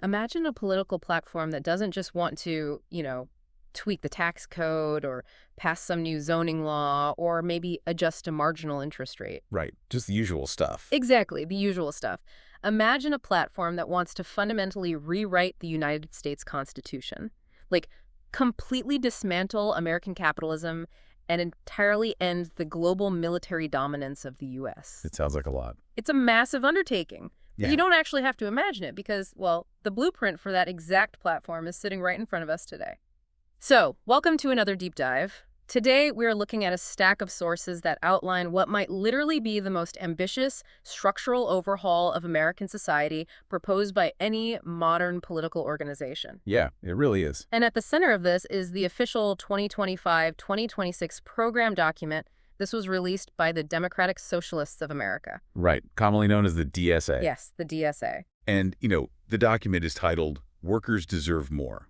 Imagine a political platform that doesn't just want to, tweak the tax code or pass some new zoning law or maybe adjust a marginal interest rate. Right, just the usual stuff. Exactly, the usual stuff. Imagine a platform that wants to fundamentally rewrite the United States Constitution. Like, completely dismantle American capitalism and entirely end the global military dominance of the U.S. It sounds like a lot. It's a massive undertaking. But Yeah. you don't actually have to imagine it because, well, the blueprint for that exact platform is sitting right in front of us today. So, welcome to another deep dive. Today, we're looking at a stack of sources that outline what might literally be the most ambitious structural overhaul of American society proposed by any modern political organization. Yeah, it really is. And at the center of this is the official 2025-2026 program document. This was released by the Democratic Socialists of America. Right, commonly known as the DSA. Yes, the DSA. And, the document is titled, Workers Deserve More.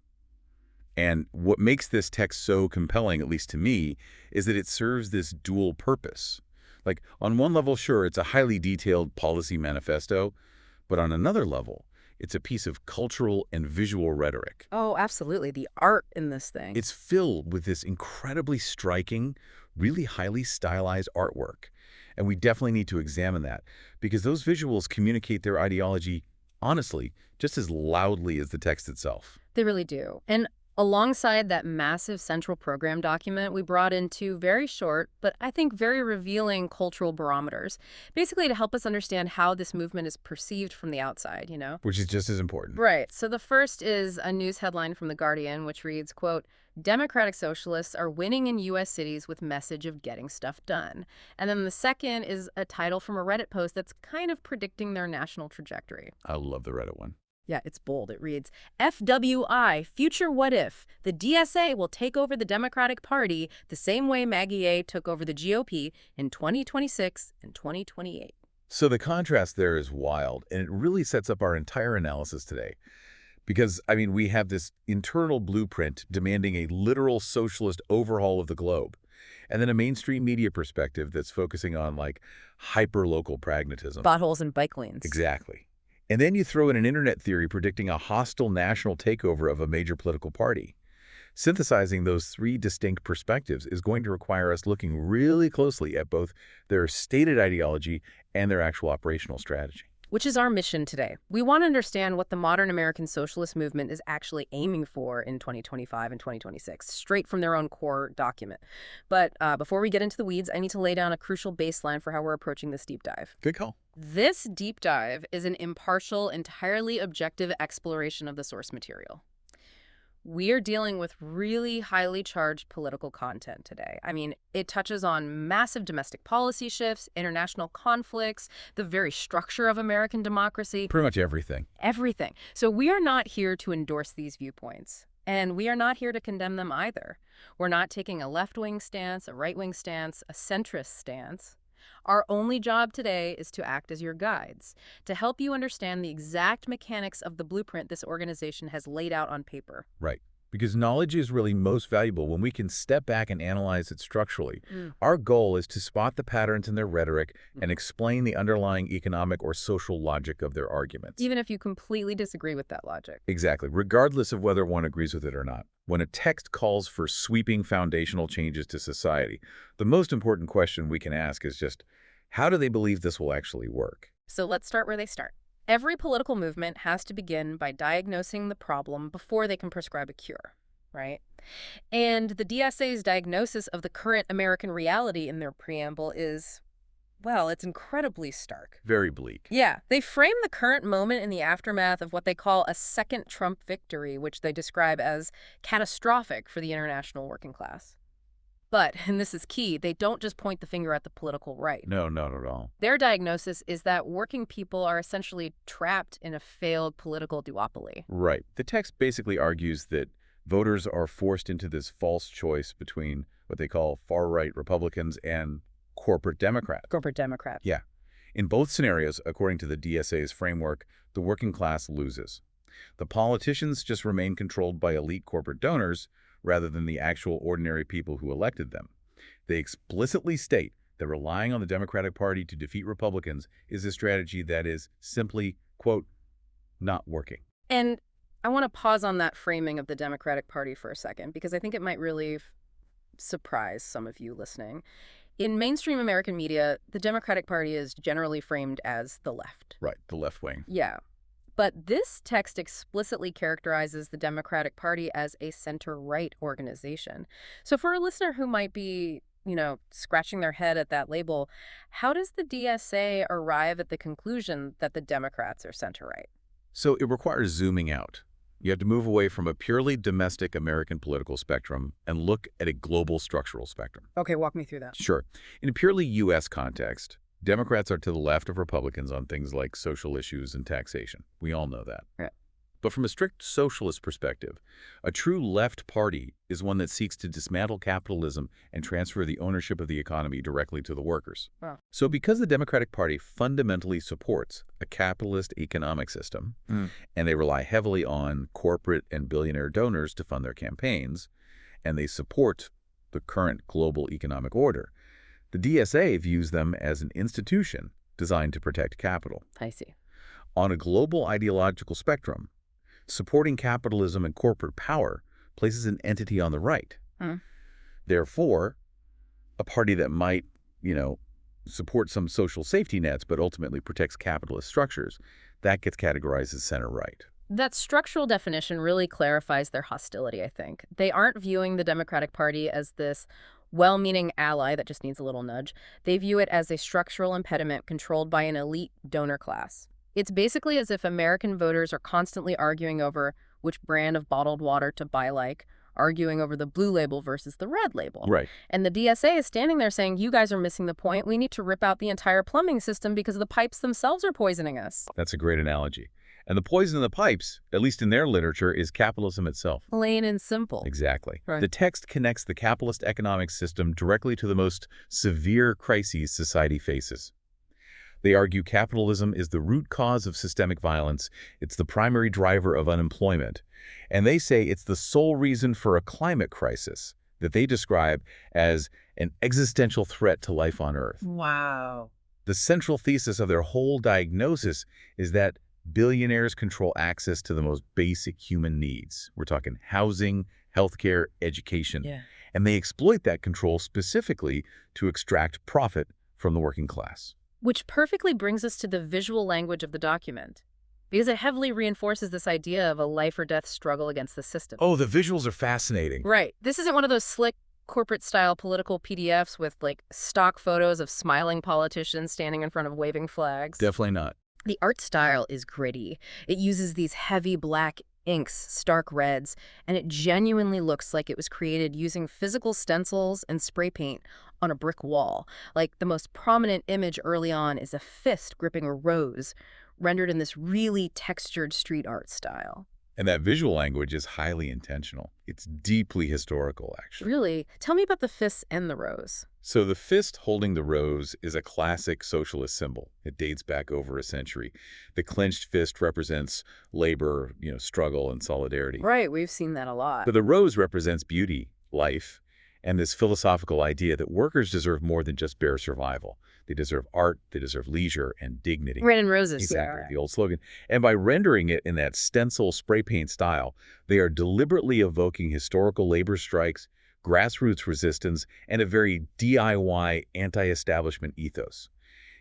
And what makes this text so compelling, at least to me, is that it serves this dual purpose. Like, on one level, sure, it's a highly detailed policy manifesto, but on another level, it's a piece of cultural and visual rhetoric. Oh, absolutely. The art in this thing. It's filled with this incredibly striking, really highly stylized artwork. And we definitely need to examine that, because those visuals communicate their ideology, honestly, just as loudly as the text itself. They really do. And alongside that massive central program document, we brought in two very short, but I think very revealing cultural barometers, basically to help us understand how this movement is perceived from the outside, Which is just as important. Right. So the first is a news headline from The Guardian, which reads, quote, Democratic Socialists are winning in U.S. cities with message of getting stuff done. And then the second is a title from a Reddit post that's kind of predicting their national trajectory. I love the Reddit one. Yeah, it's bold. It reads, FWI, future what if? The DSA will take over the Democratic Party the same way Maggie A took over the GOP in 2026 and 2028. So the contrast there is wild, and it really sets up our entire analysis today. Because, we have this internal blueprint demanding a literal socialist overhaul of the globe, and then a mainstream media perspective that's focusing on, hyper-local pragmatism. Potholes and bike lanes. Exactly. And then you throw in an internet theory predicting a hostile national takeover of a major political party. Synthesizing those three distinct perspectives is going to require us looking really closely at both their stated ideology and their actual operational strategy. Which is our mission today. We want to understand what the modern American socialist movement is actually aiming for in 2025 and 2026, straight from their own core document. But before we get into the weeds, I need to lay down a crucial baseline for how we're approaching this deep dive. Good call. This deep dive is an impartial, entirely objective exploration of the source material. We are dealing with really highly charged political content today. It touches on massive domestic policy shifts, international conflicts, the very structure of American democracy. Pretty much everything. Everything. So we are not here to endorse these viewpoints. And we are not here to condemn them either. We're not taking a left-wing stance, a right-wing stance, a centrist stance. Our only job today is to act as your guides, to help you understand the exact mechanics of the blueprint this organization has laid out on paper. Right. Because knowledge is really most valuable when we can step back and analyze it structurally. Our goal is to spot the patterns in their rhetoric and explain the underlying economic or social logic of their arguments. Even if you completely disagree with that logic. Exactly, regardless of whether one agrees with it or not. When a text calls for sweeping foundational changes to society, the most important question we can ask is just, how do they believe this will actually work? So let's start where they start. Every political movement has to begin by diagnosing the problem before they can prescribe a cure, right? And the DSA's diagnosis of the current American reality in their preamble is, well, it's incredibly stark. Very bleak. Yeah, they frame the current moment in the aftermath of what they call a second Trump victory, which they describe as catastrophic for the international working class. But, and this is key, they don't just point the finger at the political right. No, not at all. Their diagnosis is that working people are essentially trapped in a failed political duopoly. Right. The text basically argues that voters are forced into this false choice between what they call far-right Republicans and corporate Democrats. Corporate Democrats. Yeah. In both scenarios, according to the DSA's framework, the working class loses. The politicians just remain controlled by elite corporate donors rather than the actual ordinary people who elected them. They explicitly state that relying on the Democratic Party to defeat Republicans is a strategy that is simply, quote, not working. And I want to pause on that framing of the Democratic Party for a second, because I think it might really surprise some of you listening. In mainstream American media, the Democratic Party is generally framed as the left. Right, the left wing. Yeah. But this text explicitly characterizes the Democratic Party as a center-right organization. So for a listener who might be, scratching their head at that label, how does the DSA arrive at the conclusion that the Democrats are center-right? So it requires zooming out. You have to move away from a purely domestic American political spectrum and look at a global structural spectrum. Okay, walk me through that. Sure. In a purely U.S. context, Democrats are to the left of Republicans on things like social issues and taxation. We all know that. Yeah. But from a strict socialist perspective, a true left party is one that seeks to dismantle capitalism and transfer the ownership of the economy directly to the workers. Wow. So because the Democratic Party fundamentally supports a capitalist economic system, and they rely heavily on corporate and billionaire donors to fund their campaigns, and they support the current global economic order, the DSA views them as an institution designed to protect capital. I see. On a global ideological spectrum, supporting capitalism and corporate power places an entity on the right. Therefore, a party that might, support some social safety nets but ultimately protects capitalist structures, that gets categorized as center-right. That structural definition really clarifies their hostility, I think. They aren't viewing the Democratic Party as this well-meaning ally that just needs a little nudge. They view it as a structural impediment controlled by an elite donor class. It's basically as if American voters are constantly arguing over which brand of bottled water to buy, arguing over the blue label versus the red label. Right. And the DSA is standing there saying, you guys are missing the point. We need to rip out the entire plumbing system because the pipes themselves are poisoning us. That's a great analogy. And the poison in the pipes, at least in their literature, is capitalism itself. Plain and simple. Exactly. Right. The text connects the capitalist economic system directly to the most severe crises society faces. They argue capitalism is the root cause of systemic violence. It's the primary driver of unemployment. And they say it's the sole reason for a climate crisis that they describe as an existential threat to life on Earth. Wow. The central thesis of their whole diagnosis is that billionaires control access to the most basic human needs. We're talking housing, healthcare, education. Yeah. And they exploit that control specifically to extract profit from the working class. Which perfectly brings us to the visual language of the document, because it heavily reinforces this idea of a life-or-death struggle against the system. Oh, the visuals are fascinating. Right. This isn't one of those slick corporate-style political PDFs with, stock photos of smiling politicians standing in front of waving flags. Definitely not. The art style is gritty. It uses these heavy black inks, stark reds, and it genuinely looks like it was created using physical stencils and spray paint on a brick wall. The most prominent image early on is a fist gripping a rose, rendered in this really textured street art style. And that visual language is highly intentional. It's deeply historical, actually. Really? Tell me about the fists and the rose. So the fist holding the rose is a classic socialist symbol. It dates back over a century. The clenched fist represents labor, struggle and solidarity. Right, we've seen that a lot. But the rose represents beauty, life, and this philosophical idea that workers deserve more than just bare survival. They deserve art, they deserve leisure, and dignity. Red and roses. Exactly, Yeah. the old slogan. And by rendering it in that stencil spray paint style, they are deliberately evoking historical labor strikes, grassroots resistance, and a very DIY anti-establishment ethos.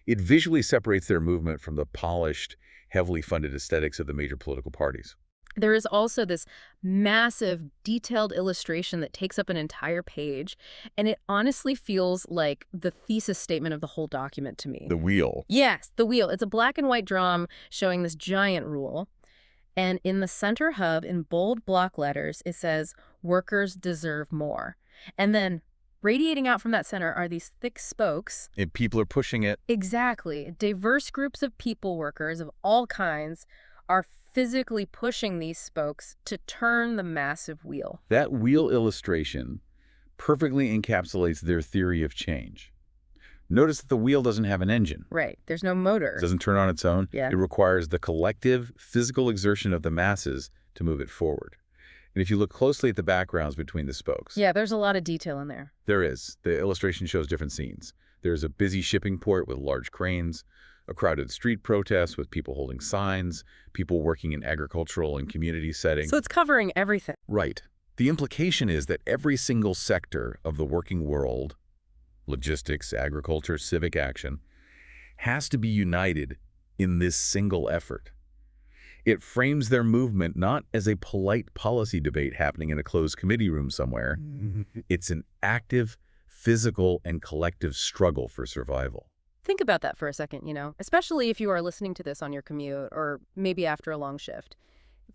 It visually separates their movement from the polished, heavily funded aesthetics of the major political parties. There is also this massive, detailed illustration that takes up an entire page, and it honestly feels like the thesis statement of the whole document to me. The wheel. Yes, the wheel. It's a black and white drum showing this giant rule, and in the center hub, in bold block letters, it says, "Workers deserve more." And then radiating out from that center are these thick spokes. If people are pushing it. Exactly. Diverse groups of people workers of all kinds are physically pushing these spokes to turn the massive wheel. That wheel illustration perfectly encapsulates their theory of change. Notice that the wheel doesn't have an engine. Right. There's no motor. It doesn't turn on its own. Yeah. It requires the collective physical exertion of the masses to move it forward. And if you look closely at the backgrounds between the spokes, Yeah, there's a lot of detail in there. there is. The illustration shows different scenes. There's a busy shipping port with large cranes, A crowded street protest with people holding signs, people working in agricultural and community settings. So it's covering everything. Right. The implication is that every single sector of the working world, logistics, agriculture, civic action, has to be united in this single effort. It frames their movement not as a polite policy debate happening in a closed committee room somewhere. It's an active, physical, and collective struggle for survival. Think about that for a second, especially if you are listening to this on your commute or maybe after a long shift.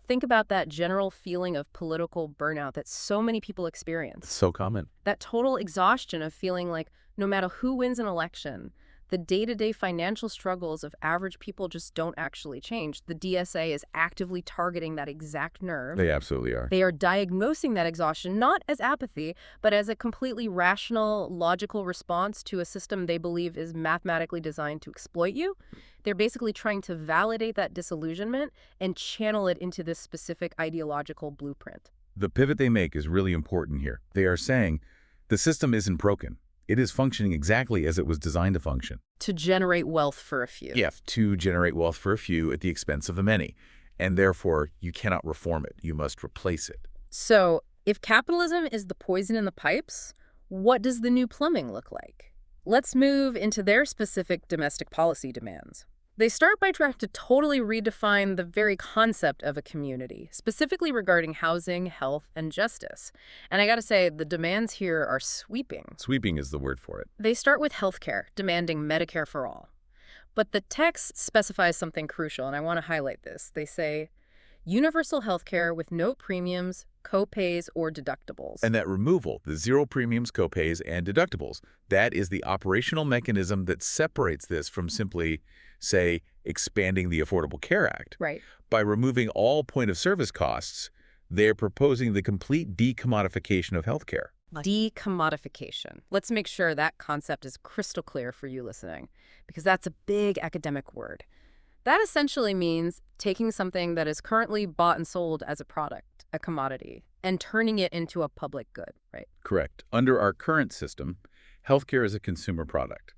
Think about that general feeling of political burnout that so many people experience. It's so common. That total exhaustion of feeling like no matter who wins an election, the day-to-day financial struggles of average people just don't actually change. The DSA is actively targeting that exact nerve. They absolutely are. They are diagnosing that exhaustion not as apathy, but as a completely rational, logical response to a system they believe is mathematically designed to exploit you. They're basically trying to validate that disillusionment and channel it into this specific ideological blueprint. The pivot they make is really important here. They are saying the system isn't broken. It is functioning exactly as it was designed to function. To generate wealth for a few. Yeah, to generate wealth for a few at the expense of the many. And therefore, you cannot reform it. You must replace it. So, if capitalism is the poison in the pipes, what does the new plumbing look like? Let's move into their specific domestic policy demands. They start by trying to totally redefine the very concept of a community, specifically regarding housing, health, and justice. And I gotta say, the demands here are sweeping. Sweeping is the word for it. They start with healthcare, demanding Medicare for all. But the text specifies something crucial, and I want to highlight this. They say, universal healthcare with no premiums, copays, or deductibles. And that removal, the zero premiums, copays, and deductibles, that is the operational mechanism that separates this from simply, say, expanding the Affordable Care Act. Right. By removing all point-of-service costs, they're proposing the complete decommodification of healthcare. Decommodification. Let's make sure that concept is crystal clear for you listening, because that's a big academic word. That essentially means taking something that is currently bought and sold as a product, a commodity, and turning it into a public good, right? Correct. Under our current system, healthcare is a consumer product.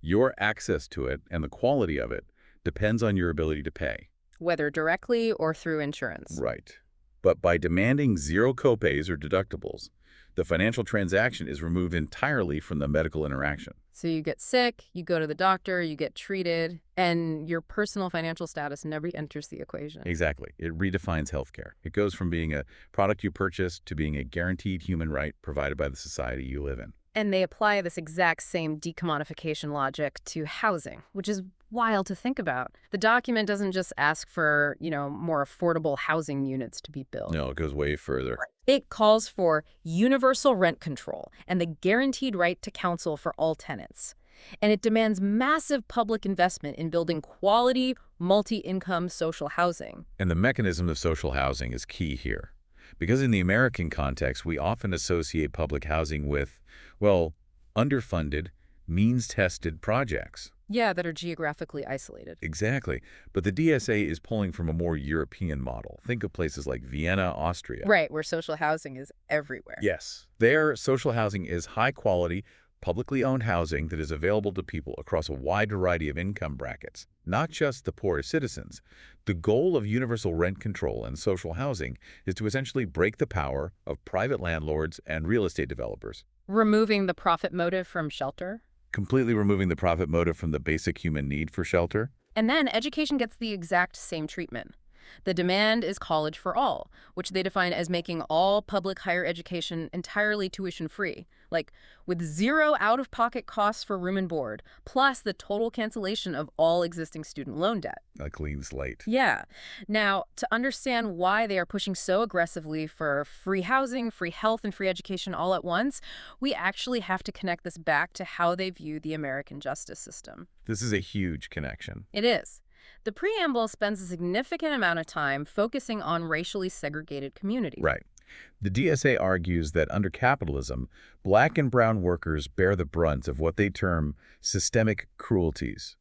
Your access to it and the quality of it depends on your ability to pay. Whether directly or through insurance. Right. But by demanding zero copays or deductibles, the financial transaction is removed entirely from the medical interaction. So you get sick, you go to the doctor, you get treated, and your personal financial status never enters the equation. Exactly. It redefines healthcare. It goes from being a product you purchase to being a guaranteed human right provided by the society you live in. And they apply this exact same decommodification logic to housing, which is wild to think about. The document doesn't just ask for, more affordable housing units to be built. No, it goes way further. It calls for universal rent control and the guaranteed right to counsel for all tenants. And it demands massive public investment in building quality, multi-income social housing. And the mechanism of social housing is key here. Because in the American context, we often associate public housing with, well, underfunded, means-tested projects. Yeah, that are geographically isolated. Exactly. But the DSA is pulling from a more European model. Think of places like Vienna, Austria. Right, where social housing is everywhere. Yes. There, social housing is high-quality, publicly owned housing that is available to people across a wide variety of income brackets, not just the poorest citizens. The goal of universal rent control and social housing is to essentially break the power of private landlords and real estate developers. Removing the profit motive from shelter? Completely removing the profit motive from the basic human need for shelter. And then education gets the exact same treatment. The demand is college for all, which they define as making all public higher education entirely tuition-free, like with zero out-of-pocket costs for room and board, plus the total cancellation of all existing student loan debt. A clean slate. Yeah. Now, to understand why they are pushing so aggressively for free housing, free health, and free education all at once, we actually have to connect this back to how they view the American justice system. This is a huge connection. It is. The preamble spends a significant amount of time focusing on racially segregated communities. Right. The DSA argues that under capitalism, black and brown workers bear the brunt of what they term systemic cruelties.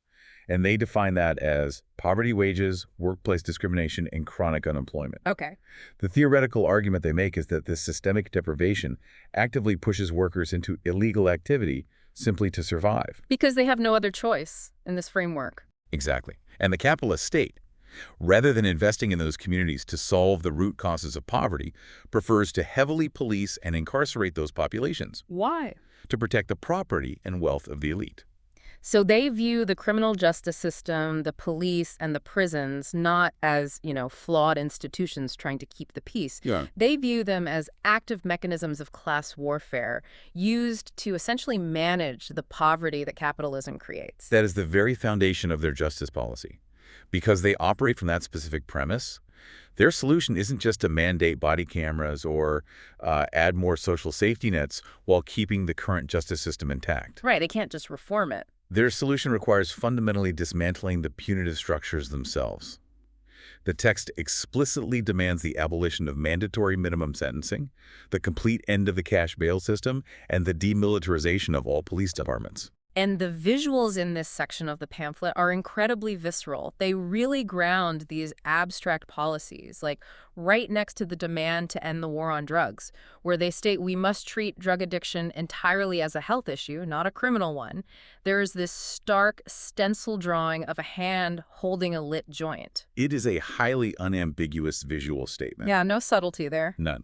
And they define that as poverty wages, workplace discrimination, and chronic unemployment. Okay. The theoretical argument they make is that this systemic deprivation actively pushes workers into illegal activity simply to survive. Because they have no other choice in this framework. Exactly. And the capitalist state, rather than investing in those communities to solve the root causes of poverty, prefers to heavily police and incarcerate those populations Why? to protect the property and wealth of the elite. So they view the criminal justice system, the police, and the prisons not as, flawed institutions trying to keep the peace. Yeah. They view them as active mechanisms of class warfare used to essentially manage the poverty that capitalism creates. That is the very foundation of their justice policy. Because they operate from that specific premise, their solution isn't just to mandate body cameras or add more social safety nets while keeping the current justice system intact. Right, they can't just reform it. Their solution requires fundamentally dismantling the punitive structures themselves. The text explicitly demands the abolition of mandatory minimum sentencing, the complete end of the cash bail system, and the demilitarization of all police departments. And the visuals in this section of the pamphlet are incredibly visceral. They really ground these abstract policies, like right next to the demand to end the war on drugs, where they state we must treat drug addiction entirely as a health issue, not a criminal one. There is this stark stencil drawing of a hand holding a lit joint. It is a highly unambiguous visual statement. Yeah, no subtlety there. None.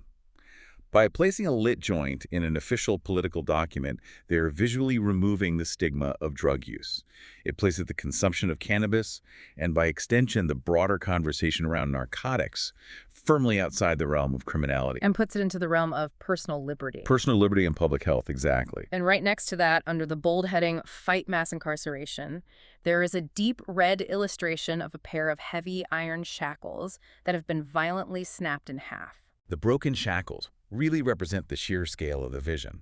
By placing a lit joint in an official political document, they are visually removing the stigma of drug use. It places the consumption of cannabis, and by extension, the broader conversation around narcotics, firmly outside the realm of criminality. And puts it into the realm of personal liberty. Personal liberty and public health, exactly. And right next to that, under the bold heading, Fight Mass Incarceration, there is a deep red illustration of a pair of heavy iron shackles that have been violently snapped in half. The broken shackles really represent the sheer scale of the vision.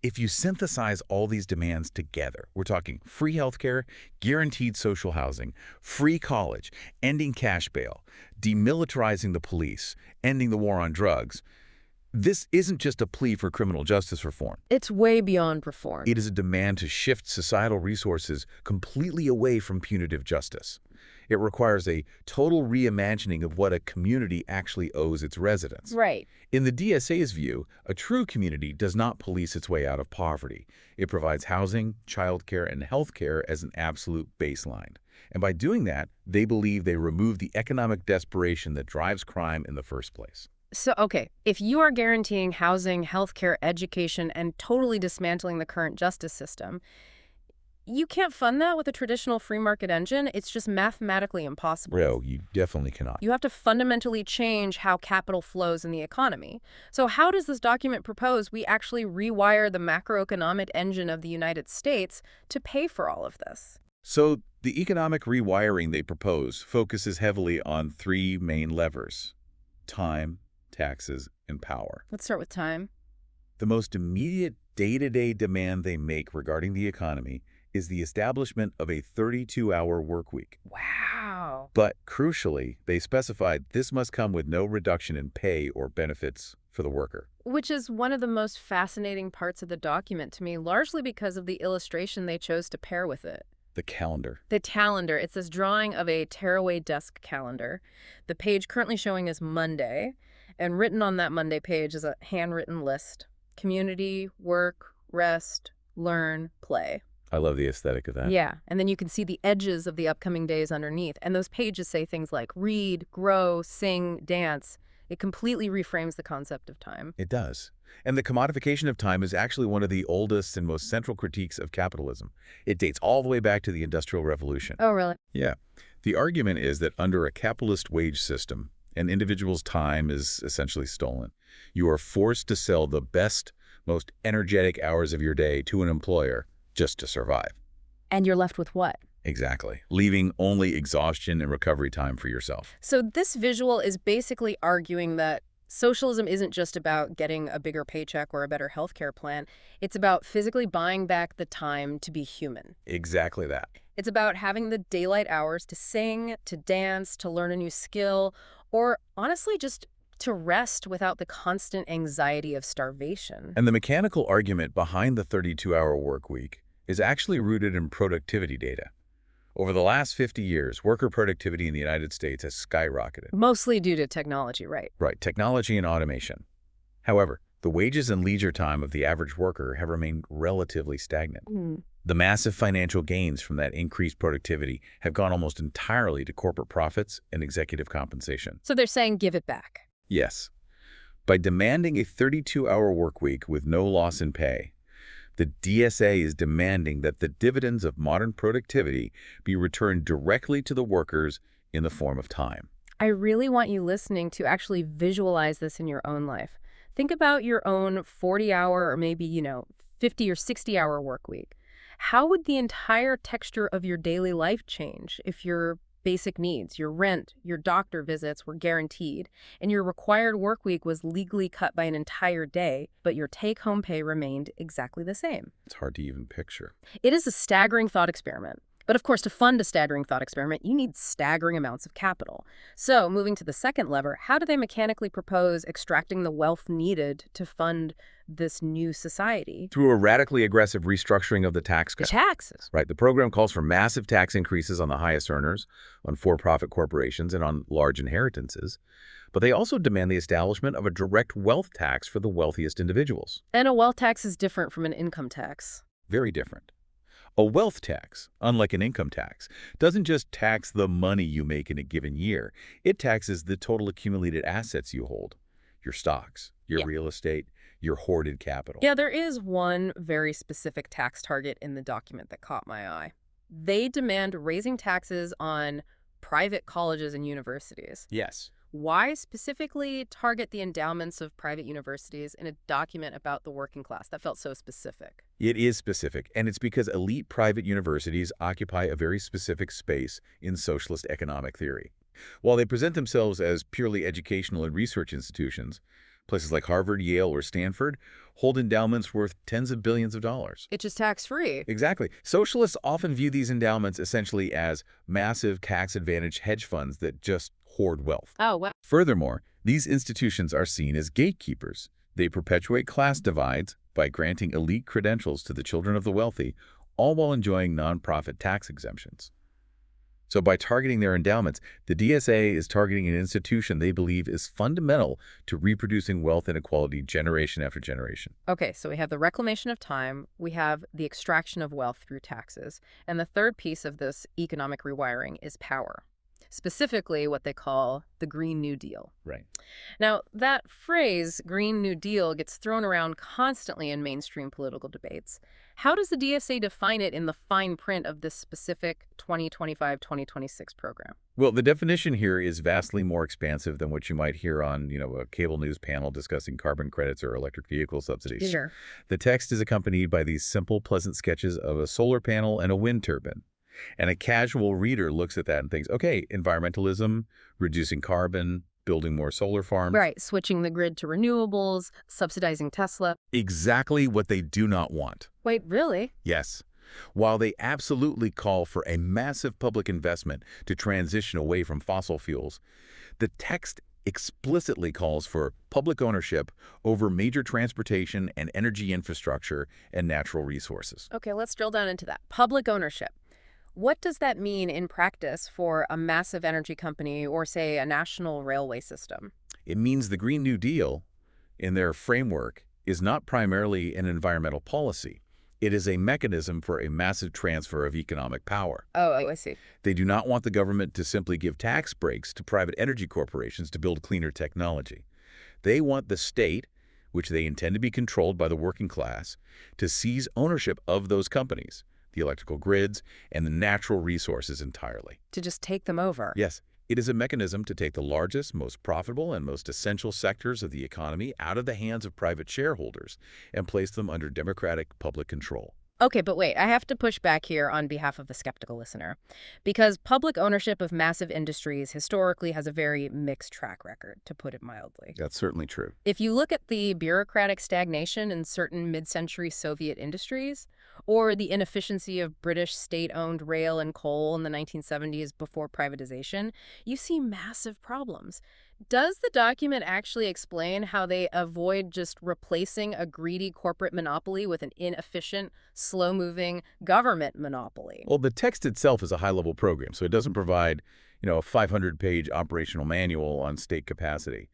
If you synthesize all these demands together, we're talking free healthcare, guaranteed social housing, free college, ending cash bail, demilitarizing the police, ending the war on drugs. This isn't just a plea for criminal justice reform. It's way beyond reform. It is a demand to shift societal resources completely away from punitive justice. It requires a total reimagining of what a community actually owes its residents. Right. In the DSA's view, a true community does not police its way out of poverty. It provides housing, childcare, and healthcare as an absolute baseline. And by doing that, they believe they remove the economic desperation that drives crime in the first place. So, okay, if you are guaranteeing housing, healthcare, education, and totally dismantling the current justice system, you can't fund that with a traditional free market engine. It's just mathematically impossible. No, you definitely cannot. You have to fundamentally change how capital flows in the economy. So how does this document propose we actually rewire the macroeconomic engine of the United States to pay for all of this? So the economic rewiring they propose focuses heavily on three main levers: time, taxes, and power. Let's start with time. The most immediate day-to-day demand they make regarding the economy is the establishment of a 32-hour work week. Wow. But crucially, they specified this must come with no reduction in pay or benefits for the worker. Which is one of the most fascinating parts of the document to me, largely because of the illustration they chose to pair with it. The calendar. The calendar. It's this drawing of a tearaway desk calendar. The page currently showing is Monday, and written on that Monday page is a handwritten list. Community, work, rest, learn, play. I love the aesthetic of that. Yeah, and then you can see the edges of the upcoming days underneath. And those pages say things like read, grow, sing, dance. It completely reframes the concept of time. It does. And the commodification of time is actually one of the oldest and most central critiques of capitalism. It dates all the way back to the Industrial Revolution. Oh, really? Yeah. The argument is that under a capitalist wage system, an individual's time is essentially stolen. You are forced to sell the best, most energetic hours of your day to an employer just to survive. And you're left with what? Exactly. Leaving only exhaustion and recovery time for yourself. So this visual is basically arguing that socialism isn't just about getting a bigger paycheck or a better healthcare plan. It's about physically buying back the time to be human. Exactly that. It's about having the daylight hours to sing, to dance, to learn a new skill, or honestly just to rest without the constant anxiety of starvation. And the mechanical argument behind the 32-hour work week is actually rooted in productivity data. Over the last 50 years, worker productivity in the United States has skyrocketed. Mostly due to technology, right? Right, technology and automation. However, the wages and leisure time of the average worker have remained relatively stagnant. The massive financial gains from that increased productivity have gone almost entirely to corporate profits and executive compensation. So they're saying give it back. Yes. By demanding a 32-hour workweek with no loss in pay, the DSA is demanding that the dividends of modern productivity be returned directly to the workers in the form of time. I really want you listening to actually visualize this in your own life. Think about your own 40-hour or maybe, 50 or 60-hour work week. How would the entire texture of your daily life change if your basic needs, your rent, your doctor visits were guaranteed, and your required work week was legally cut by an entire day, but your take-home pay remained exactly the same? It's hard to even picture. It is a staggering thought experiment. But of course, to fund a staggering thought experiment, you need staggering amounts of capital. So, moving to the second lever, how do they mechanically propose extracting the wealth needed to fund this new society? Through a radically aggressive restructuring of the tax The code. taxes. Right. The program calls for massive tax increases on the highest earners, on for-profit corporations, and on large inheritances. But they also demand the establishment of a direct wealth tax for the wealthiest individuals. And a wealth tax is different from an income tax. Very different. A wealth tax, unlike an income tax, doesn't just tax the money you make in a given year. It taxes the total accumulated assets you hold, your stocks, your real estate, your hoarded capital. Yeah, there is one very specific tax target in the document that caught my eye. They demand raising taxes on private colleges and universities. Yes. Why specifically target the endowments of private universities in a document about the working class? That felt so specific. It is specific, and it's because elite private universities occupy a very specific space in socialist economic theory. While they present themselves as purely educational and research institutions, places like Harvard, Yale, or Stanford hold endowments worth tens of billions of dollars. It's just tax-free. Exactly. Socialists often view these endowments essentially as massive tax-advantaged hedge funds that just hoard wealth. Oh, wow. Furthermore, these institutions are seen as gatekeepers. They perpetuate class divides by granting elite credentials to the children of the wealthy, all while enjoying nonprofit tax exemptions. So by targeting their endowments, the DSA is targeting an institution they believe is fundamental to reproducing wealth inequality generation after generation. Okay, so we have the reclamation of time, we have the extraction of wealth through taxes, and the third piece of this economic rewiring is power. Specifically what they call the Green New Deal. Right. Now, that phrase, Green New Deal, gets thrown around constantly in mainstream political debates. How does the DSA define it in the fine print of this specific 2025-2026 program? Well, the definition here is vastly more expansive than what you might hear on, a cable news panel discussing carbon credits or electric vehicle subsidies. Sure. The text is accompanied by these simple, pleasant sketches of a solar panel and a wind turbine. And a casual reader looks at that and thinks, okay, environmentalism, reducing carbon, building more solar farms. Right, switching the grid to renewables, subsidizing Tesla. Exactly what they do not want. Wait, really? Yes. While they absolutely call for a massive public investment to transition away from fossil fuels, the text explicitly calls for public ownership over major transportation and energy infrastructure and natural resources. Okay, let's drill down into that. Public ownership. What does that mean in practice for a massive energy company or, say, a national railway system? It means the Green New Deal, in their framework, is not primarily an environmental policy. It is a mechanism for a massive transfer of economic power. Oh, I see. They do not want the government to simply give tax breaks to private energy corporations to build cleaner technology. They want the state, which they intend to be controlled by the working class, to seize ownership of those companies, the electrical grids, and the natural resources entirely. To just take them over. Yes, it is a mechanism to take the largest, most profitable, and most essential sectors of the economy out of the hands of private shareholders and place them under democratic public control. Okay, but wait, I have to push back here on behalf of the skeptical listener, because public ownership of massive industries historically has a very mixed track record, to put it mildly. That's certainly true. If you look at the bureaucratic stagnation in certain mid-century Soviet industries, or the inefficiency of British state-owned rail and coal in the 1970s before privatization, you see massive problems. Does the document actually explain how they avoid just replacing a greedy corporate monopoly with an inefficient, slow-moving government monopoly? Well, the text itself is a high-level program, so it doesn't provide, a 500-page operational manual on state capacity.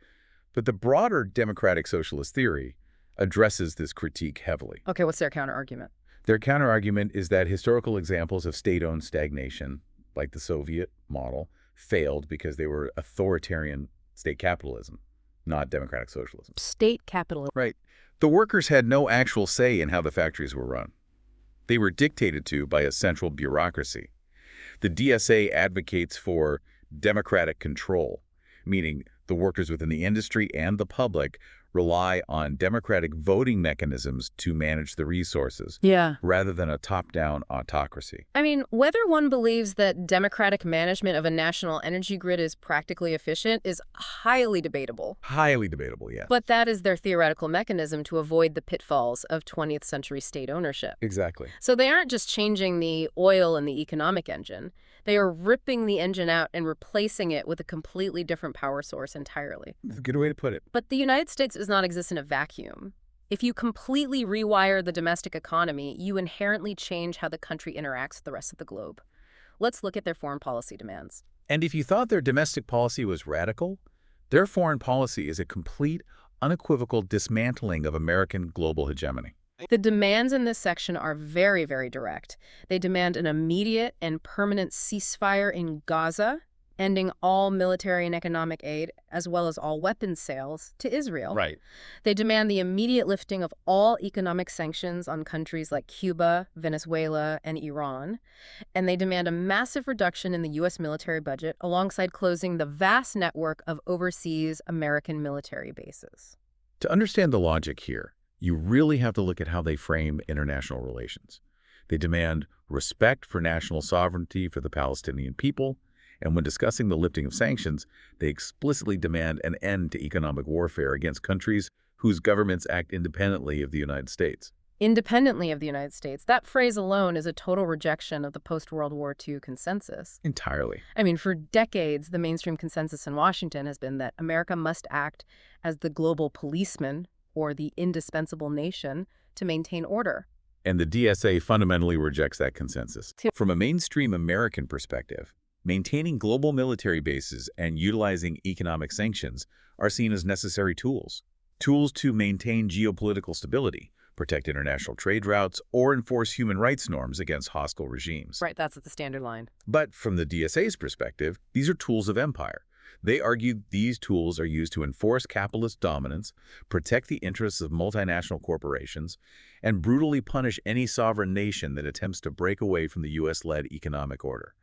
But the broader democratic socialist theory addresses this critique heavily. Okay, what's their counter-argument? Their counterargument is that historical examples of state-owned stagnation, like the Soviet model, failed because they were authoritarian state capitalism, not democratic socialism. State capitalism. Right. The workers had no actual say in how the factories were run. They were dictated to by a central bureaucracy. The DSA advocates for democratic control, meaning the workers within the industry and the public rely on democratic voting mechanisms to manage the resources, Yeah. rather than a top-down autocracy. I mean, whether one believes that democratic management of a national energy grid is practically efficient is highly debatable. Highly debatable, yes. But that is their theoretical mechanism to avoid the pitfalls of 20th century state ownership. Exactly. So they aren't just changing the oil in the economic engine. They are ripping the engine out and replacing it with a completely different power source entirely. That's a good way to put it. But the United States does not exist in a vacuum. If you completely rewire the domestic economy, you inherently change how the country interacts with the rest of the globe. Let's look at their foreign policy demands. And if you thought their domestic policy was radical, their foreign policy is a complete, unequivocal dismantling of American global hegemony. The demands in this section are very, very direct. They demand an immediate and permanent ceasefire in Gaza, ending all military and economic aid, as well as all weapons sales, to Israel. Right. They demand the immediate lifting of all economic sanctions on countries like Cuba, Venezuela, and Iran. And they demand a massive reduction in the U.S. military budget, alongside closing the vast network of overseas American military bases. To understand the logic here, you really have to look at how they frame international relations. They demand respect for national sovereignty for the Palestinian people, and when discussing the lifting of sanctions, they explicitly demand an end to economic warfare against countries whose governments act independently of the United States. Independently of the United States. That phrase alone is a total rejection of the post-World War II consensus. Entirely. I mean, for decades, the mainstream consensus in Washington has been that America must act as the global policeman or the indispensable nation to maintain order. And the DSA fundamentally rejects that consensus. From a mainstream American perspective, maintaining global military bases and utilizing economic sanctions are seen as necessary tools. Tools to maintain geopolitical stability, protect international trade routes, or enforce human rights norms against hostile regimes. Right, that's the standard line. But from the DSA's perspective, these are tools of empire. They argue these tools are used to enforce capitalist dominance, protect the interests of multinational corporations, and brutally punish any sovereign nation that attempts to break away from the U.S.-led economic order.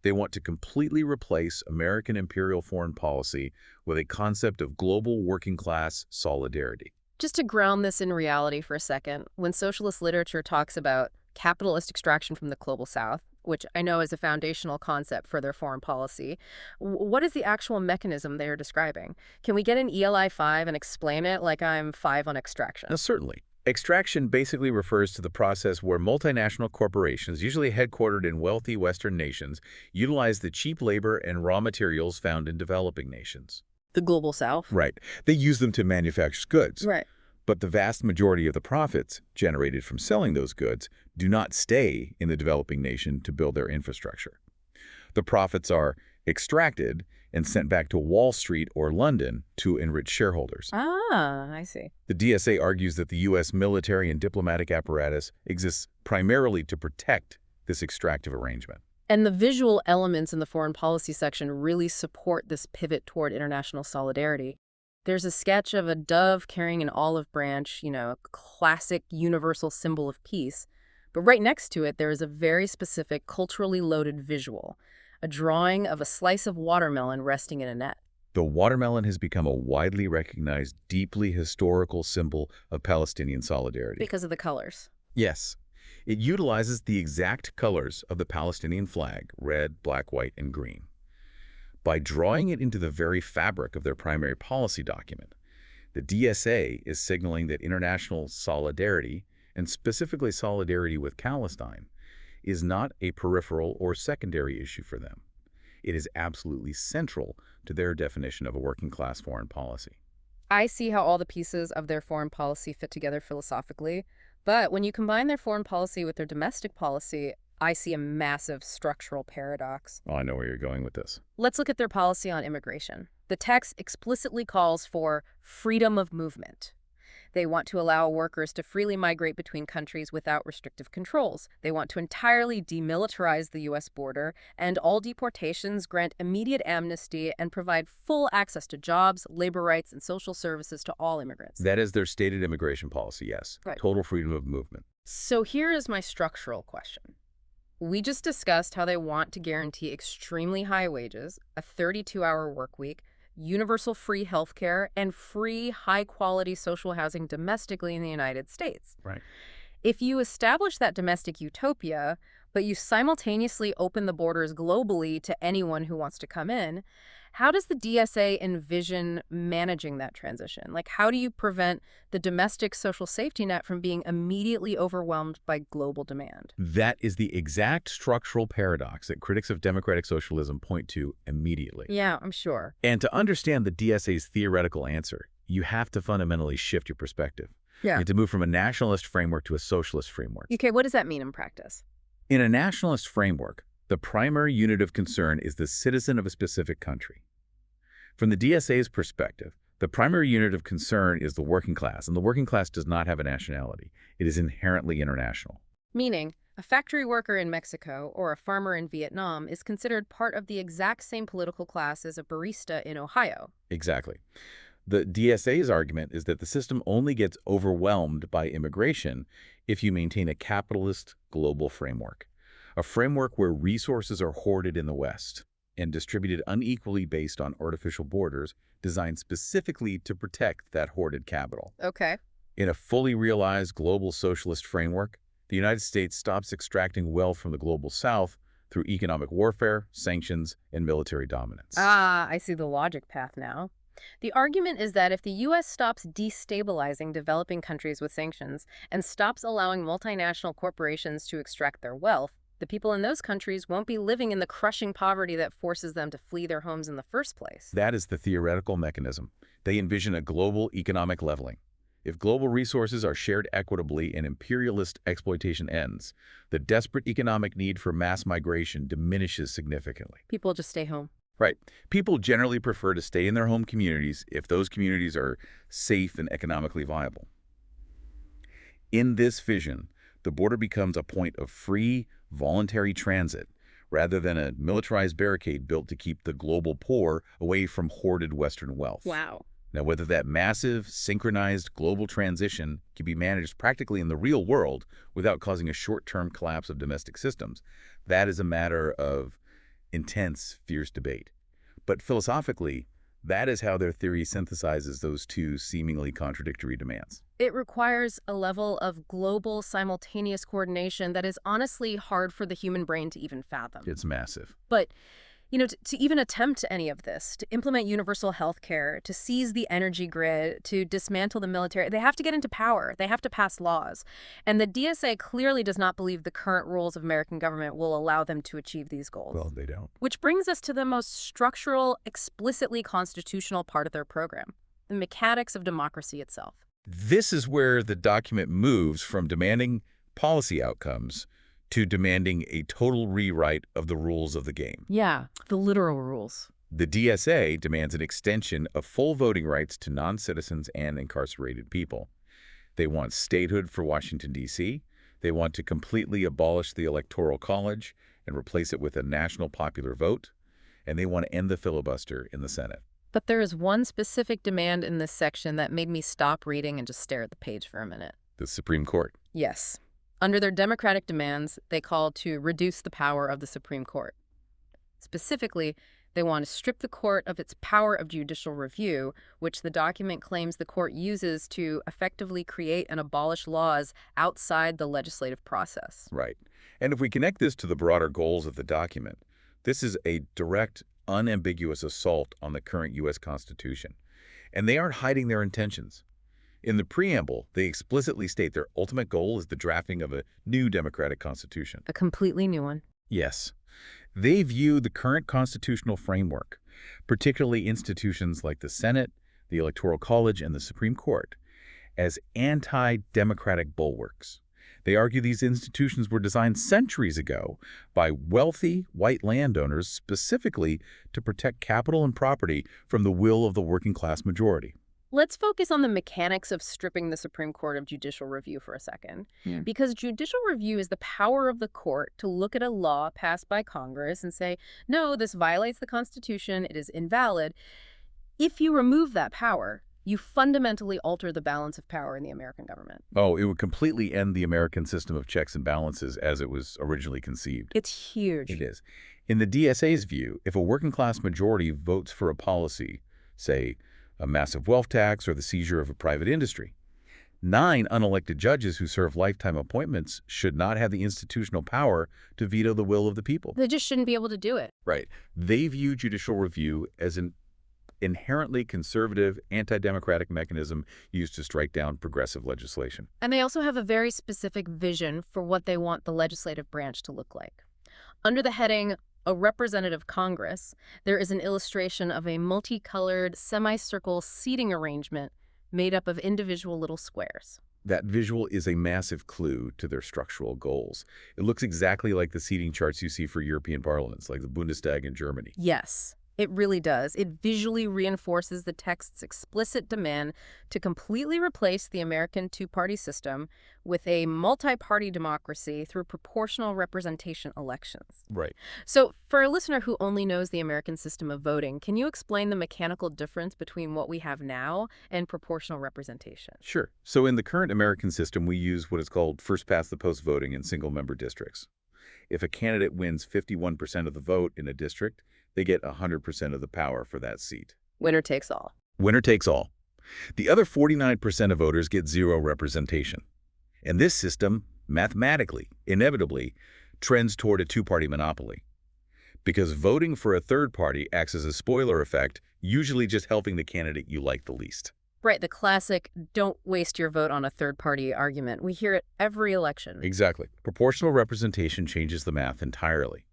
They want to completely replace American imperial foreign policy with a concept of global working-class solidarity. Just to ground this in reality for a second, when socialist literature talks about capitalist extraction from the global south, which I know is a foundational concept for their foreign policy, what is the actual mechanism they are describing? Can we get an ELI 5 and explain it like I'm 5 on extraction? Now, certainly. Extraction basically refers to the process where multinational corporations, usually headquartered in wealthy Western nations, utilize the cheap labor and raw materials found in developing nations. The global south? Right. They use them to manufacture goods. Right. But the vast majority of the profits generated from selling those goods do not stay in the developing nation to build their infrastructure. The profits are extracted and sent back to Wall Street or London to enrich shareholders. Ah, I see. The DSA argues that the U.S. military and diplomatic apparatus exists primarily to protect this extractive arrangement. And the visual elements in the foreign policy section really support this pivot toward international solidarity. There's a sketch of a dove carrying an olive branch, a classic universal symbol of peace. But right next to it, there is a very specific culturally loaded visual, a drawing of a slice of watermelon resting in a net. The watermelon has become a widely recognized, deeply historical symbol of Palestinian solidarity. Because of the colors. Yes. It utilizes the exact colors of the Palestinian flag, red, black, white, and green. By drawing it into the very fabric of their primary policy document, the DSA is signaling that international solidarity, and specifically solidarity with Palestine, is not a peripheral or secondary issue for them. It is absolutely central to their definition of a working-class foreign policy. I see how all the pieces of their foreign policy fit together philosophically, but when you combine their foreign policy with their domestic policy, I see a massive structural paradox. Oh, I know where you're going with this. Let's look at their policy on immigration. The text explicitly calls for freedom of movement. They want to allow workers to freely migrate between countries without restrictive controls. They want to entirely demilitarize the U.S. border, end all deportations, grant immediate amnesty, and provide full access to jobs, labor rights, and social services to all immigrants. That is their stated immigration policy, yes. Right. Total freedom of movement. So here is my structural question. We just discussed how they want to guarantee extremely high wages, a 32-hour work week, universal free healthcare, and free, high-quality social housing domestically in the United States. Right. If you establish that domestic utopia, but you simultaneously open the borders globally to anyone who wants to come in, how does the DSA envision managing that transition? Like, how do you prevent the domestic social safety net from being immediately overwhelmed by global demand? That is the exact structural paradox that critics of democratic socialism point to immediately. Yeah, I'm sure. And to understand the DSA's theoretical answer, you have to fundamentally shift your perspective. Yeah. You have to move from a nationalist framework to a socialist framework. Okay, what does that mean in practice? In a nationalist framework, the primary unit of concern is the citizen of a specific country. From the DSA's perspective, the primary unit of concern is the working class, and the working class does not have a nationality. It is inherently international. Meaning, a factory worker in Mexico or a farmer in Vietnam is considered part of the exact same political class as a barista in Ohio. Exactly. The DSA's argument is that the system only gets overwhelmed by immigration if you maintain a capitalist global framework, a framework where resources are hoarded in the West and distributed unequally based on artificial borders designed specifically to protect that hoarded capital. Okay. In a fully realized global socialist framework, the United States stops extracting wealth from the global South through economic warfare, sanctions, and military dominance. Ah, I see the logic path now. The argument is that if the U.S. stops destabilizing developing countries with sanctions and stops allowing multinational corporations to extract their wealth, the people in those countries won't be living in the crushing poverty that forces them to flee their homes in the first place. That is the theoretical mechanism. They envision a global economic leveling. If global resources are shared equitably and imperialist exploitation ends, the desperate economic need for mass migration diminishes significantly. People just stay home. Right. People generally prefer to stay in their home communities if those communities are safe and economically viable. In this vision, the border becomes a point of free, voluntary transit rather than a militarized barricade built to keep the global poor away from hoarded Western wealth. Wow. Now, whether that massive, synchronized global transition can be managed practically in the real world without causing a short-term collapse of domestic systems, that is a matter of intense, fierce debate. But philosophically, that is how their theory synthesizes those two seemingly contradictory demands. It requires a level of global simultaneous coordination that is honestly hard for the human brain to even fathom. It's massive. But, you know, to even attempt any of this, to implement universal health care, to seize the energy grid, to dismantle the military, they have to get into power. They have to pass laws. And the DSA clearly does not believe the current rules of American government will allow them to achieve these goals. Well, they don't. Which brings us to the most structural, explicitly constitutional part of their program, the mechanics of democracy itself. This is where the document moves from demanding policy outcomes to demanding a total rewrite of the rules of the game. Yeah, the literal rules. The DSA demands an extension of full voting rights to non-citizens and incarcerated people. They want statehood for Washington, D.C. They want to completely abolish the Electoral College and replace it with a national popular vote. And they want to end the filibuster in the Senate. But there is one specific demand in this section that made me stop reading and just stare at the page for a minute. The Supreme Court. Yes. Under their democratic demands, they call to reduce the power of the Supreme Court. Specifically, they want to strip the court of its power of judicial review, which the document claims the court uses to effectively create and abolish laws outside the legislative process. Right. And if we connect this to the broader goals of the document, this is a direct, unambiguous assault on the current U.S. Constitution. And they aren't hiding their intentions. In the preamble, they explicitly state their ultimate goal is the drafting of a new democratic constitution. A completely new one. Yes. They view the current constitutional framework, particularly institutions like the Senate, the Electoral College, and the Supreme Court, as anti-democratic bulwarks. They argue these institutions were designed centuries ago by wealthy white landowners specifically to protect capital and property from the will of the working class majority. Let's focus on the mechanics of stripping the Supreme Court of judicial review for a second. Yeah. Because judicial review is the power of the court to look at a law passed by Congress and say, no, this violates the Constitution, it is invalid. If you remove that power, you fundamentally alter the balance of power in the American government. Oh, it would completely end the American system of checks and balances as it was originally conceived. It's huge. It is. In the DSA's view, if a working-class majority votes for a policy, say a massive wealth tax or the seizure of a private industry, 9 unelected judges who serve lifetime appointments should not have the institutional power to veto the will of the people. They just shouldn't be able to do it. Right. They view judicial review as an inherently conservative, anti-democratic mechanism used to strike down progressive legislation. And they also have a very specific vision for what they want the legislative branch to look like. Under the heading, A Representative Congress, there is an illustration of a multicolored semicircle seating arrangement made up of individual little squares. That visual is a massive clue to their structural goals. It looks exactly like the seating charts you see for European parliaments, like the Bundestag in Germany. Yes, it really does. It visually reinforces the text's explicit demand to completely replace the American two-party system with a multi-party democracy through proportional representation elections. Right. So, for a listener who only knows the American system of voting, can you explain the mechanical difference between what we have now and proportional representation? Sure. So in the current American system, we use what is called first-past-the-post voting in single-member districts. If a candidate wins 51% of the vote in a district, they get 100% of the power for that seat. Winner takes all. Winner takes all. The other 49% of voters get zero representation. And this system, mathematically, inevitably, trends toward a two-party monopoly. Because voting for a third party acts as a spoiler effect, usually just helping the candidate you like the least. Right, the classic, don't waste your vote on a third-party argument. We hear it every election. Exactly. Proportional representation changes the math entirely.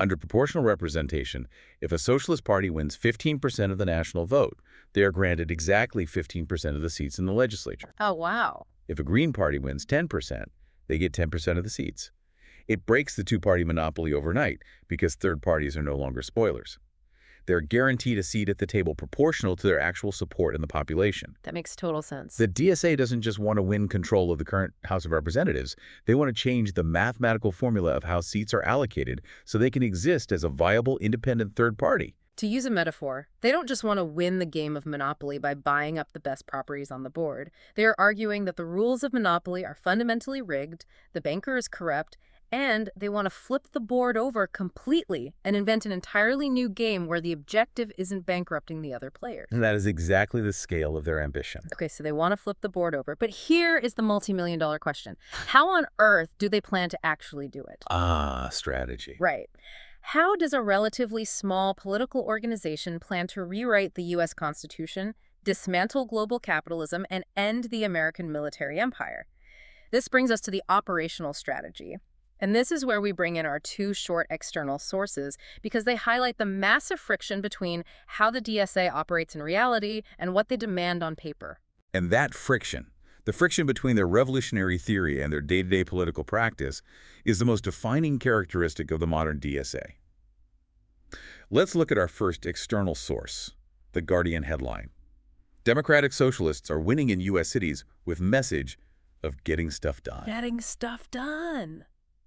Under proportional representation, if a socialist party wins 15% of the national vote, they are granted exactly 15% of the seats in the legislature. Oh, wow. If a Green Party wins 10%, they get 10% of the seats. It breaks the two-party monopoly overnight because third parties are no longer spoilers. They're guaranteed a seat at the table proportional to their actual support in the population. That makes total sense. The DSA doesn't just want to win control of the current House of Representatives. They want to change the mathematical formula of how seats are allocated so they can exist as a viable, independent third party. To use a metaphor, they don't just want to win the game of Monopoly by buying up the best properties on the board. They are arguing that the rules of Monopoly are fundamentally rigged, the banker is corrupt, and they want to flip the board over completely and invent an entirely new game where the objective isn't bankrupting the other players. And that is exactly the scale of their ambition. Okay, so they want to flip the board over. But here is the multi-million-dollar question. How on earth do they plan to actually do it? Strategy. Right. How does a relatively small political organization plan to rewrite the U.S. Constitution, dismantle global capitalism, and end the American military empire? This brings us to the operational strategy. And this is where we bring in our 2 short external sources because they highlight the massive friction between how the DSA operates in reality and what they demand on paper. And that friction, the friction between their revolutionary theory and their day-to-day political practice, is the most defining characteristic of the modern DSA. Let's look at our first external source, the Guardian headline. Democratic Socialists are winning in U.S. cities with message of getting stuff done. Getting stuff done.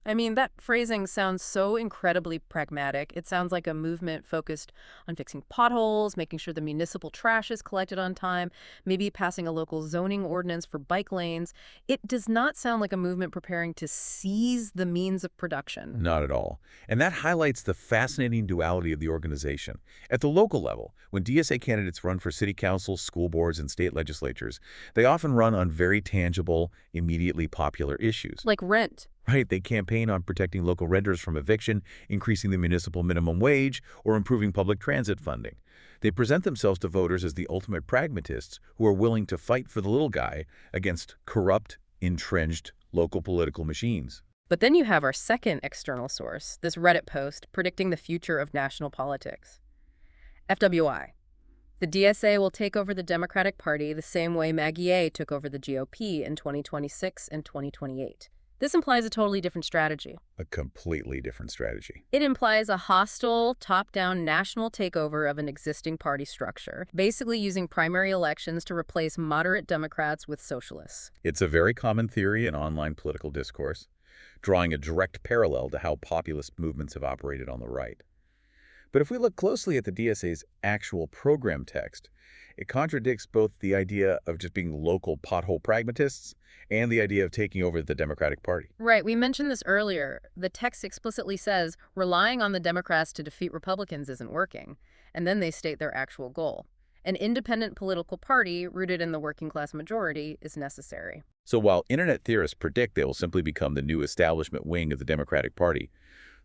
I mean, that phrasing sounds so incredibly pragmatic. It sounds like a movement focused on fixing potholes, making sure the municipal trash is collected on time, maybe passing a local zoning ordinance for bike lanes. It does not sound like a movement preparing to seize the means of production. Not at all. And that highlights the fascinating duality of the organization. At the local level, when DSA candidates run for city councils, school boards, and state legislatures, they often run on very tangible, immediately popular issues. Like rent. Right, they campaign on protecting local renters from eviction, increasing the municipal minimum wage, or improving public transit funding. They present themselves to voters as the ultimate pragmatists who are willing to fight for the little guy against corrupt, entrenched local political machines. But then you have our second external source, this Reddit post predicting the future of national politics. FWI. The DSA will take over the Democratic Party the same way Maggie A took over the GOP in 2026 and 2028. This implies a totally different strategy. A completely different strategy. It implies a hostile, top-down national takeover of an existing party structure, basically using primary elections to replace moderate Democrats with socialists. It's a very common theory in online political discourse, drawing a direct parallel to how populist movements have operated on the right. But if we look closely at the DSA's actual program text, it contradicts both the idea of just being local pothole pragmatists and the idea of taking over the Democratic Party. Right, we mentioned this earlier. The text explicitly says relying on the Democrats to defeat Republicans isn't working, and then they state their actual goal. An independent political party rooted in the working class majority is necessary. So while internet theorists predict they will simply become the new establishment wing of the Democratic Party,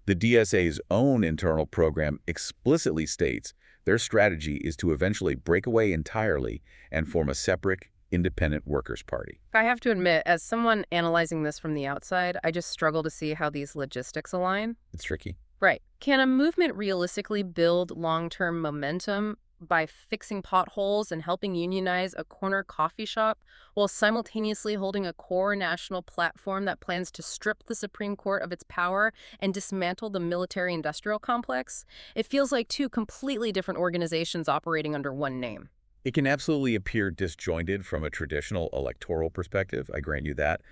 the DSA's own internal program explicitly states their strategy is to eventually break away entirely and form a separate, independent workers' party. I have to admit, as someone analyzing this from the outside, I just struggle to see how these logistics align. It's tricky. Right. Can a movement realistically build long-term momentum by fixing potholes and helping unionize a corner coffee shop while simultaneously holding a core national platform that plans to strip the Supreme Court of its power and dismantle the military-industrial complex? It feels like two completely different organizations operating under one name. It can absolutely appear disjointed from a traditional electoral perspective, I grant you that.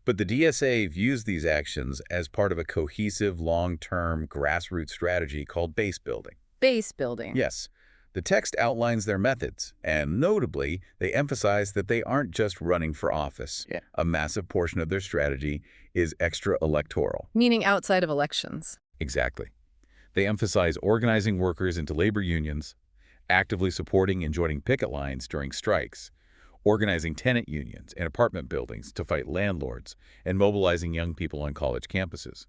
But the DSA views these actions as part of a cohesive, long-term, grassroots strategy called base building. Base building. Yes. The text outlines their methods, and notably, they emphasize that they aren't just running for office. Yeah. A massive portion of their strategy is extra-electoral. Meaning outside of elections. Exactly. They emphasize organizing workers into labor unions, actively supporting and joining picket lines during strikes, organizing tenant unions and apartment buildings to fight landlords, and mobilizing young people on college campuses.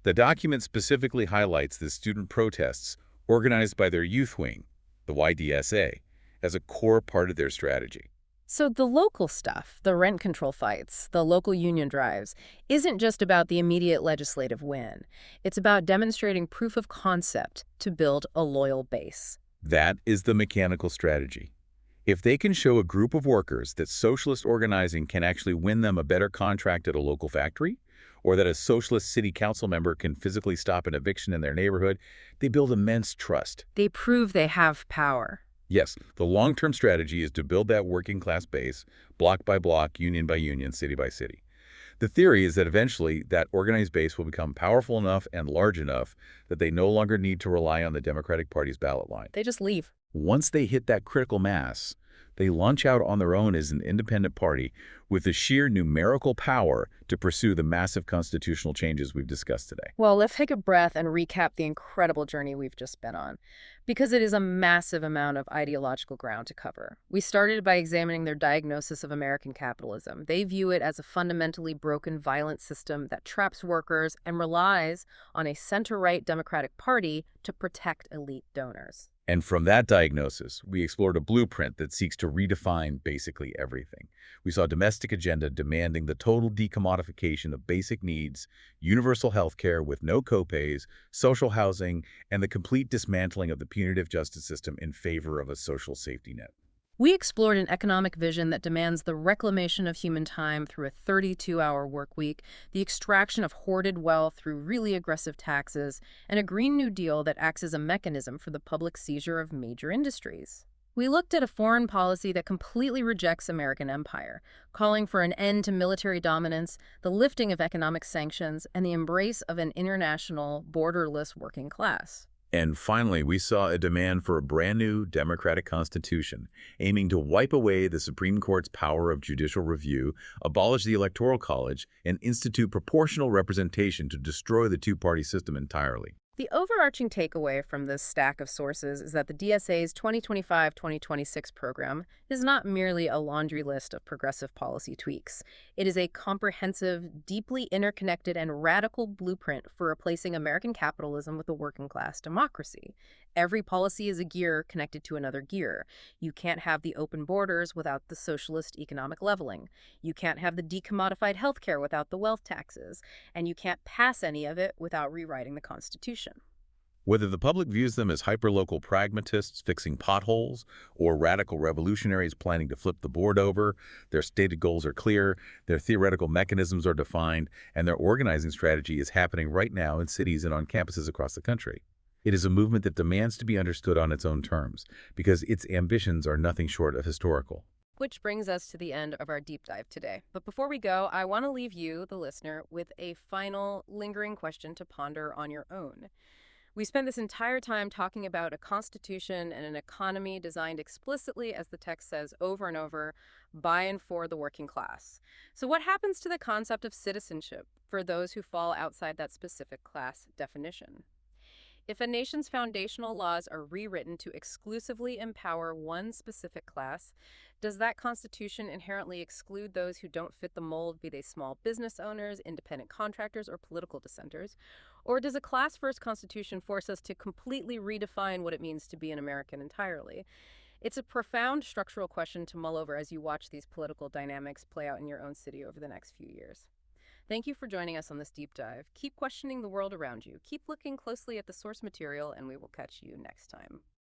The document specifically highlights the student protests organized by their youth wing, the YDSA, as a core part of their strategy. So the local stuff, the rent control fights, the local union drives, isn't just about the immediate legislative win. It's about demonstrating proof of concept to build a loyal base. That is the mechanical strategy. If they can show a group of workers that socialist organizing can actually win them a better contract at a local factory, or that a socialist city council member can physically stop an eviction in their neighborhood, they build immense trust. They prove they have power. Yes, the long-term strategy is to build that working-class base, block by block, union by union, city by city. The theory is that eventually that organized base will become powerful enough and large enough that they no longer need to rely on the Democratic Party's ballot line. They just leave. Once they hit that critical mass, they launch out on their own as an independent party with the sheer numerical power to pursue the massive constitutional changes we've discussed today. Well, let's take a breath and recap the incredible journey we've just been on, because it is a massive amount of ideological ground to cover. We started by examining their diagnosis of American capitalism. They view it as a fundamentally broken, violent system that traps workers and relies on a center-right Democratic Party to protect elite donors. And from that diagnosis, we explored a blueprint that seeks to redefine basically everything. We saw a domestic agenda demanding the total decommodification of basic needs, universal health care with no copays, social housing, and the complete dismantling of the punitive justice system in favor of a social safety net. We explored an economic vision that demands the reclamation of human time through a 32-hour work week, the extraction of hoarded wealth through really aggressive taxes, and a Green New Deal that acts as a mechanism for the public seizure of major industries. We looked at a foreign policy that completely rejects American empire, calling for an end to military dominance, the lifting of economic sanctions, and the embrace of an international, borderless working class. And finally, we saw a demand for a brand new democratic constitution, aiming to wipe away the Supreme Court's power of judicial review, abolish the Electoral College, and institute proportional representation to destroy the two-party system entirely. The overarching takeaway from this stack of sources is that the DSA's 2025-2026 program is not merely a laundry list of progressive policy tweaks. It is a comprehensive, deeply interconnected, and radical blueprint for replacing American capitalism with a working-class democracy. Every policy is a gear connected to another gear. You can't have the open borders without the socialist economic leveling. You can't have the decommodified healthcare without the wealth taxes. And you can't pass any of it without rewriting the Constitution. Whether the public views them as hyperlocal pragmatists fixing potholes or radical revolutionaries planning to flip the board over, their stated goals are clear, their theoretical mechanisms are defined, and their organizing strategy is happening right now in cities and on campuses across the country. It is a movement that demands to be understood on its own terms, because its ambitions are nothing short of historical. Which brings us to the end of our deep dive today. But before we go, I want to leave you, the listener, with a final lingering question to ponder on your own. We spent this entire time talking about a constitution and an economy designed explicitly, as the text says over and over, by and for the working class. So what happens to the concept of citizenship for those who fall outside that specific class definition? If a nation's foundational laws are rewritten to exclusively empower one specific class, does that constitution inherently exclude those who don't fit the mold, be they small business owners, independent contractors, or political dissenters? Or does a class-first constitution force us to completely redefine what it means to be an American entirely? It's a profound structural question to mull over as you watch these political dynamics play out in your own city over the next few years. Thank you for joining us on this deep dive. Keep questioning the world around you. Keep looking closely at the source material, and we will catch you next time.